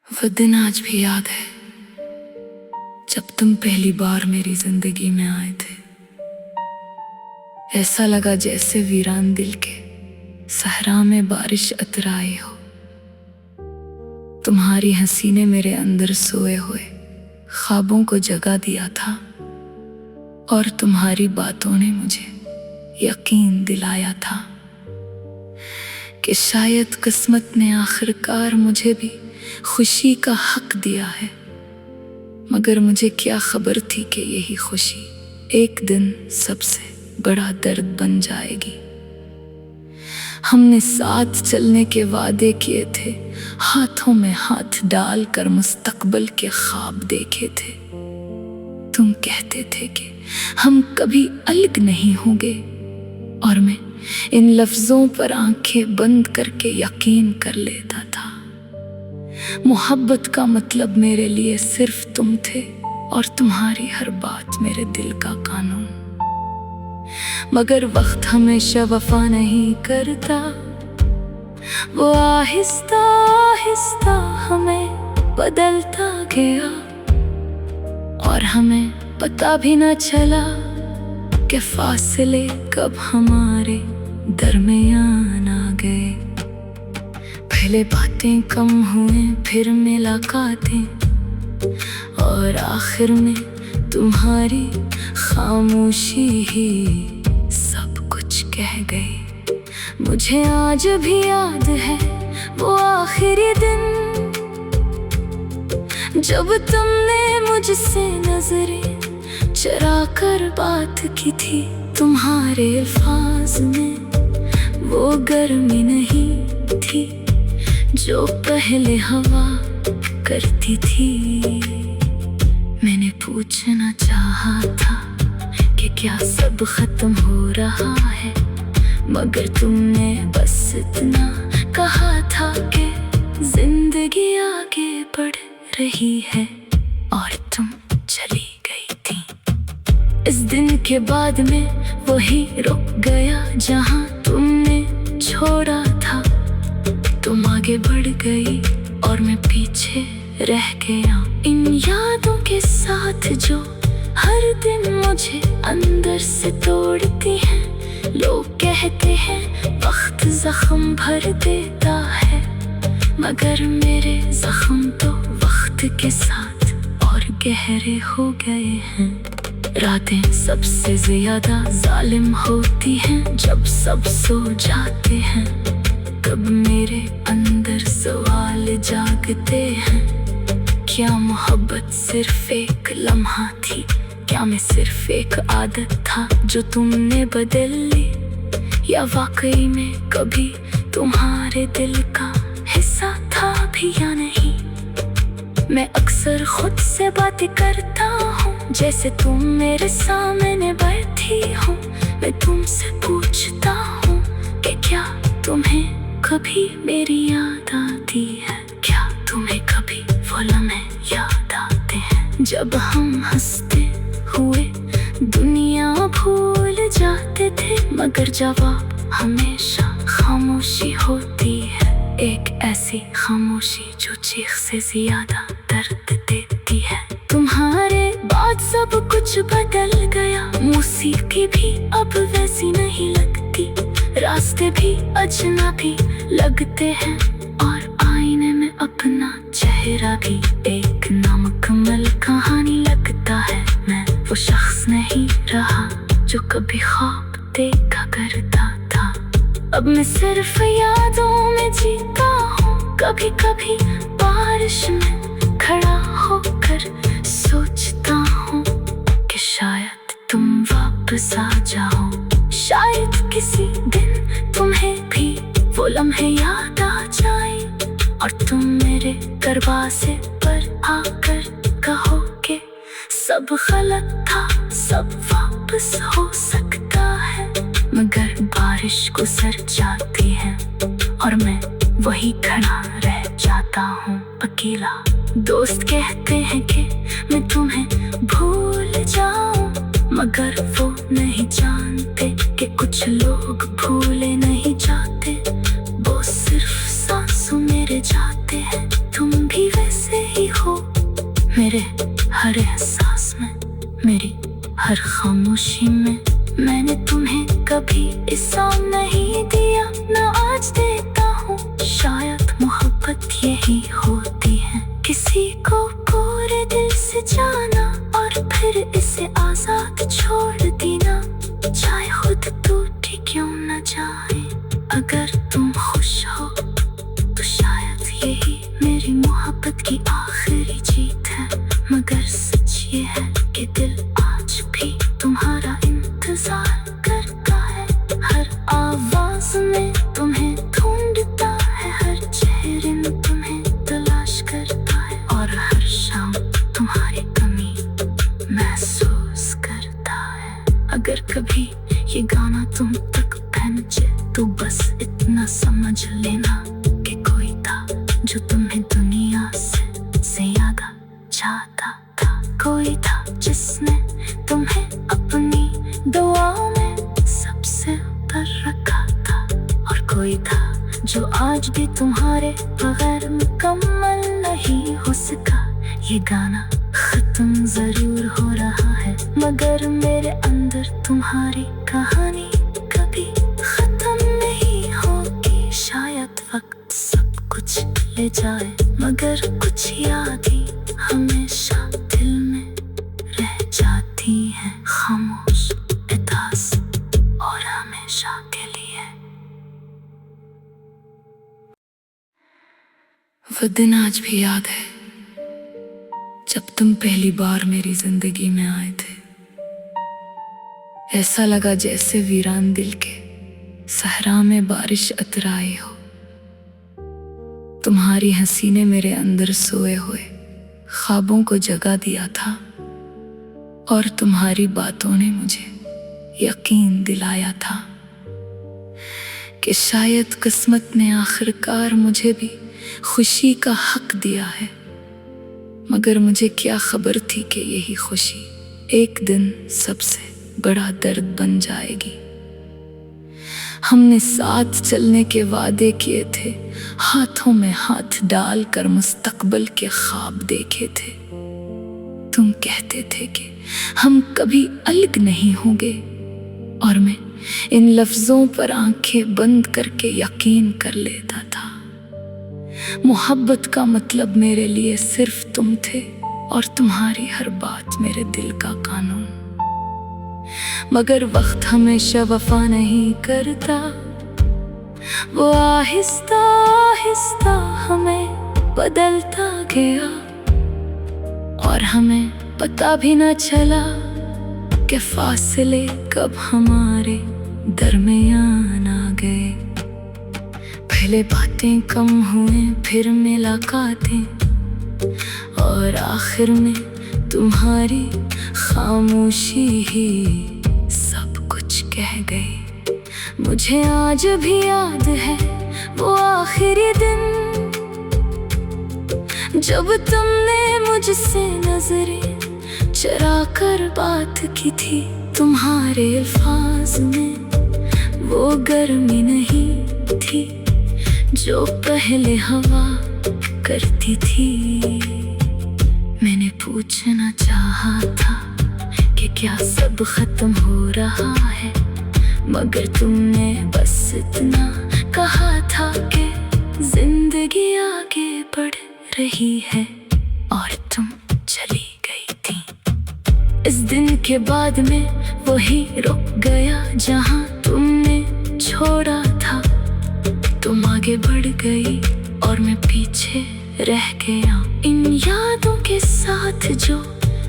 वो दिन आज भी याद है जब तुम पहली बार मेरी जिंदगी में आए थे। ऐसा लगा जैसे वीरान दिल के सहरा में बारिश अतराई हो। तुम्हारी हंसी ने मेरे अंदर सोए हुए ख्वाबों को जगा दिया था और तुम्हारी बातों ने मुझे यकीन दिलाया था कि शायद किस्मत ने आखिरकार मुझे भी खुशी का हक दिया है। मगर मुझे क्या खबर थी कि यही खुशी एक दिन सबसे बड़ा दर्द बन जाएगी। हमने साथ चलने के वादे किए थे, हाथों में हाथ डालकर मुस्तकबिल के ख्वाब देखे थे। तुम कहते थे कि हम कभी अलग नहीं होंगे और मैं इन लफ्जों पर आंखें बंद करके यकीन कर लेता था। मोहब्बत का मतलब मेरे लिए सिर्फ तुम थे और तुम्हारी हर बात मेरे दिल का कानून। मगर वक्त हमेशा वफा नहीं करता, वो आहिस्ता आहिस्ता हमें बदलता गया और हमें पता भी न चला कि फासले कब हमारे दरमियान आ गए। पहले बातें कम हुए, फिर मुलाकातें और आखिर में तुम्हारी खामोशी ही सब कुछ कह गई। मुझे आज भी याद है वो आखिरी दिन जब तुमने मुझसे नजरें चुरा कर बात की थी। तुम्हारे अल्फाज में वो गर्मी नहीं थी जो पहले हवा करती थी। मैंने पूछना चाहा था कि क्या सब खत्म हो रहा है, मगर तुमने बस इतना कहा था कि जिंदगी आगे बढ़ रही है और तुम चली गई थी। इस दिन के बाद में वही रुक गया जहां तुमने छोड़ा था। तुम आगे बढ़ गई और मैं पीछे रह गया इन यादों के साथ जो हर दिन मुझे अंदर से तोड़ती हैं। लोग कहते हैं वक्त जख्म भर देता है, मगर मेरे जख्म तो वक्त के साथ और गहरे हो गए हैं। रातें सबसे ज्यादा जालिम होती हैं जब सब सो जाते हैं। तब मेरे अंदर सवाल जागते हैं, क्या मोहब्बत सिर्फ एक लम्हा थी? क्या मैं सिर्फ एक आदत था जो तुमने बदल ली, या वाकई में कभी तुम्हारे दिल का हिस्सा था भी या नहीं? मैं अक्सर खुद से बातें करता हूँ जैसे तुम मेरे सामने बैठी हो। मैं तुमसे पूछता हूँ कि क्या तुम्हें कभी मेरी याद आती है? क्या तुम्हें कभी वो लम्हे याद आते हैं जब हम हंसते हुए दुनिया भूल जाते थे? मगर जवाब हमेशा खामोशी होती है, एक ऐसी खामोशी जो चीख से ज्यादा दर्द देती है। तुम्हारे बाद सब कुछ बदल गया, मौसीकी भी अब वैसी नहीं लगती, रास्ते भी अजनबी लगते हैं और आईने में अपना चेहरा भी एक नामुकम्मल कहानी लगता है। मैं वो शख्स नहीं रहा जो कभी ख्वाब देखा करता था। अब मैं सिर्फ यादों में जीता हूँ, कभी कभी बारिश में खड़ा होकर सोचता हूँ कि शायद तुम वापस आ जाओ। शायद किसी दिन तुम्हें भी वो लम्हे याद आ जाए और तुम मेरे दरवाजे पर आकर कहोगे सब गलत था, सब वापस हो सकता है। मगर बारिश गुजर जाती है और मैं वही खड़ा रह जाता हूँ अकेला। दोस्त कहते हैं कि मैं तुम्हें भूल जाऊं, मगर वो नहीं जानते कि कुछ लोग भूले नहीं जाते, वो सिर्फ सांसों मेरे जाते हैं। तुम भी वैसे मेरी हर खामोशी में मैंने तुम्हें कभी इल्ज़ाम नहीं दिया, ना आज देता हूँ। शायद मोहब्बत यही होती है, किसी को पूरे दिल से जाना और फिर इसे आजाद छोड़ देना, चाहे खुद टूटी क्यों न जाए। अगर तुम खुश हो तो शायद यही मेरी मोहब्बत की आखिरी जीत है, मगर सच ये है कि दिल आज भी तुम्हारा इंतजार करता है। हर आवाज में तुम्हें ढूंढता है, हर चेहरे में तुम्हें तलाश करता है, और हर शाम तुम्हारी कमी महसूस करता है। अगर कभी ये गाना तुम तक पहुंचे तो बस इतना समझ लेना कि कोई था जो तुम्हें दुनिया से ज्यादा चाहता था। कोई था जिसने तुम्हें अपनी दुआओं में सबसे ऊपर रखा था, और कोई था जो आज भी तुम्हारे बगैर मुकम्मल नहीं हो सका। ये गाना खत्म जरूर हो रहा है, मगर मेरे अंदर तुम्हारी कहानी कभी खत्म नहीं होगी। शायद वक्त सब कुछ ले जाए, मगर कुछ यादें हमेशा दिल में रह जाती हैं, खामोश, उदास और हमेशा के लिए। वो दिन आज भी याद है जब तुम पहली बार मेरी जिंदगी में आए थे। ऐसा लगा जैसे वीरान दिल के सहरा में बारिश अतराई हो। तुम्हारी हंसी ने मेरे अंदर सोए हुए ख्वाबों को जगा दिया था, और तुम्हारी बातों ने मुझे यकीन दिलाया था कि शायद किस्मत ने आखिरकार मुझे भी खुशी का हक दिया है। मगर मुझे क्या खबर थी कि यही खुशी एक दिन सबसे बड़ा दर्द बन जाएगी। हमने साथ चलने के वादे किए थे, हाथों में हाथ डालकर मुस्तकबिल के ख्वाब देखे थे। तुम कहते थे कि हम कभी अलग नहीं होंगे, और मैं इन लफ्जों पर आंखें बंद करके यकीन कर लेता था। मोहब्बत का मतलब मेरे लिए सिर्फ तुम थे, और तुम्हारी हर बात मेरे दिल का कानून। मगर वक्त हमेशा वफा नहीं करता, वो आहिस्ता आहिस्ता हमें बदलता गया, और हमें पता भी न चला कि फासले कब हमारे दरमियान आ गए। पहले बातें कम हुए, फिर मुलाकातें, और आखिर में तुम्हारी खामोशी ही सब कुछ कह गई। मुझे आज भी याद है वो आखिरी दिन जब तुमने मुझसे नजरें चुरा कर बात की थी। तुम्हारे अल्फाज में वो गर्मी नहीं थी जो पहले हवा करती थी। मैंने पूछना चाहा था कि क्या सब खत्म हो रहा है, मगर तुमने बस इतना कहा था कि जिंदगी आगे बढ़ रही है, और तुम चली गई थी। इस दिन के बाद में वही रुक गया जहां तुमने छोड़ा था। तुम आगे बढ़ गई और मैं पीछे रह गया, इन यादों के साथ जो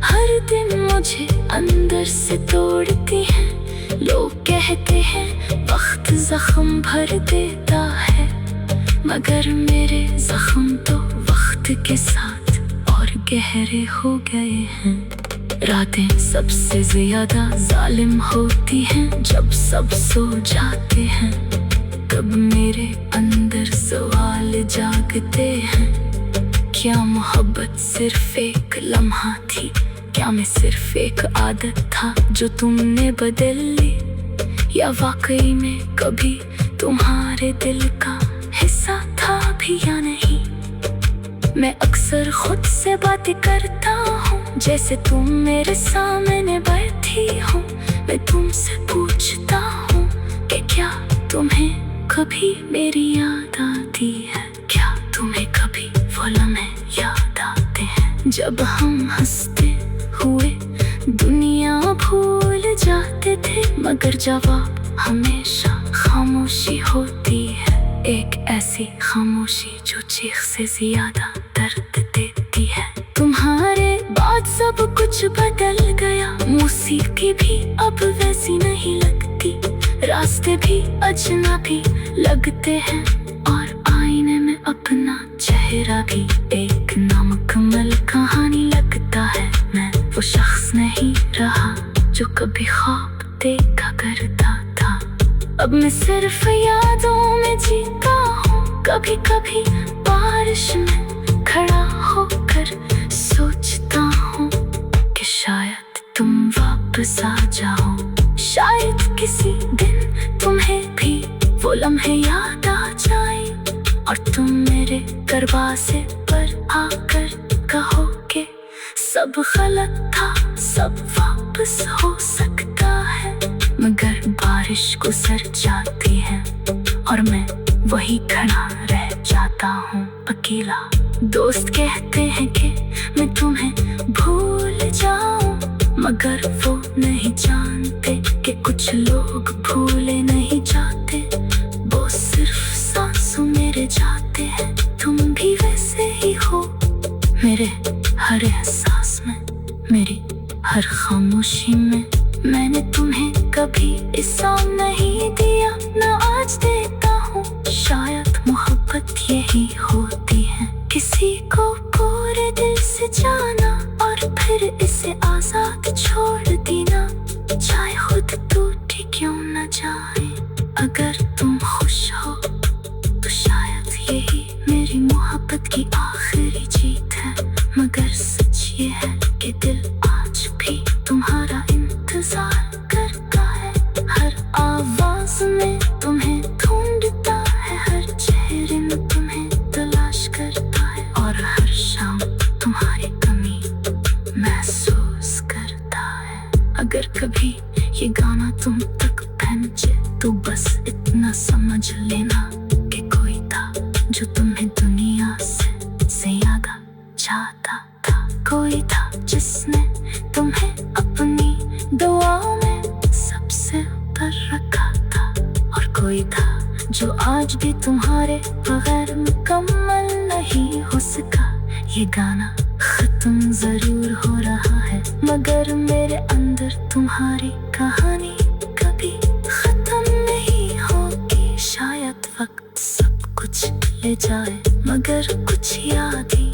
हर दिन मुझे अंदर से तोड़ती हैं। लोग कहते हैं वक्त जख्म भर देता है, मगर मेरे जख्म तो वक्त के साथ और गहरे हो गए हैं। रातें सबसे ज्यादा जालिम होती हैं जब सब सो जाते हैं। कब मेरे अंदर सवाल जागते हैं, क्या मोहब्बत सिर्फ एक लम्हा थी? क्या मैं सिर्फ एक आदत था जो तुमने बदल ली, या वाकई में कभी तुम्हारे दिल का हिस्सा था भी या नहीं? मैं अक्सर खुद से बातें करता हूँ जैसे तुम मेरे सामने बैठी हो, मैं तुमसे पूछता हूँ कि क्या तुम्हें कभी मेरी याद आती है? क्या तुम्हें कभी वो लम्हे याद आते हैं जब हम हंसते हुए दुनिया भूल जाते थे, मगर जवाब हमेशा खामोशी होती है। एक ऐसी खामोशी जो चीख से ज्यादा दर्द देती है। तुम्हारे बाद सब कुछ बदल गया, मौसीकी भी अब वैसी नहीं लगती, रास्ते भी अजनबी लगते हैं और आईने में अपना चेहरा भी एक नामुकम्मल कहानी लगता है। मैं वो शख्स नहीं रहा जो कभी ख्वाब देखा करता था, अब मैं सिर्फ यादों में जीता हूँ। कभी कभी बारिश में खड़ा होकर सोचता हूँ कि शायद तुम वापस आ जाओ, शायद किसी दिन तुम्हें भी वो लम्हे याद आ जाए और तुम मेरे दरवाजे पर आकर कहोगे सब गलत था, सब वापस हो सकता है। मगर बारिश गुजर जाती है और मैं वही खड़ा रह जाता हूँ अकेला। दोस्त कहते हैं कि मैं तुम्हें भूल जाऊं, मगर वो नहीं जानते कि कुछ लोग भूले नहीं जाते, वो सिर्फ सांसों मेरे जाते हैं। तुम भी वैसे ही हो, मेरे हर एहसास में, मेरी हर खामोशी में। मैंने तुम्हें कभी इल्ज़ाम नहीं दिया, ना आज देता हूँ। शायद मोहब्बत यही होती है, किसी को पूरे दिल से जाना और फिर इसे आजाद छोड़ देना, चाहे खुद टूटी क्यों न जाए। अगर तुम खुश हो तो शायद यही मेरी मोहब्बत की आखिरी जीत है, मगर सच ये है कि दिल आज भी तुम्हारा इंतजार करता है। हर आवाज में तुम्हें ढूंढता है, हर चेहरे में तुम्हें तलाश करता है और हर शाम तुम्हारी कमी महसूस करता है। अगर कभी ये गाना तुम तक पहुंचे तो बस इतना समझ लेना कि कोई था जो तुम्हें दुनिया से ज्यादा चाहता था। कोई था जिसने तुम्हें अपनी दुआओं में सबसे ऊपर रखा था, और कोई था जो आज भी तुम्हारे बगैर मुकम्मल नहीं हो सका। ये गाना खत्म जरूर हो रहा है, मगर मेरे अंदर तुम्हारी कहानी कभी खत्म नहीं होगी। शायद वक्त सब कुछ ले जाए, मगर कुछ याद ही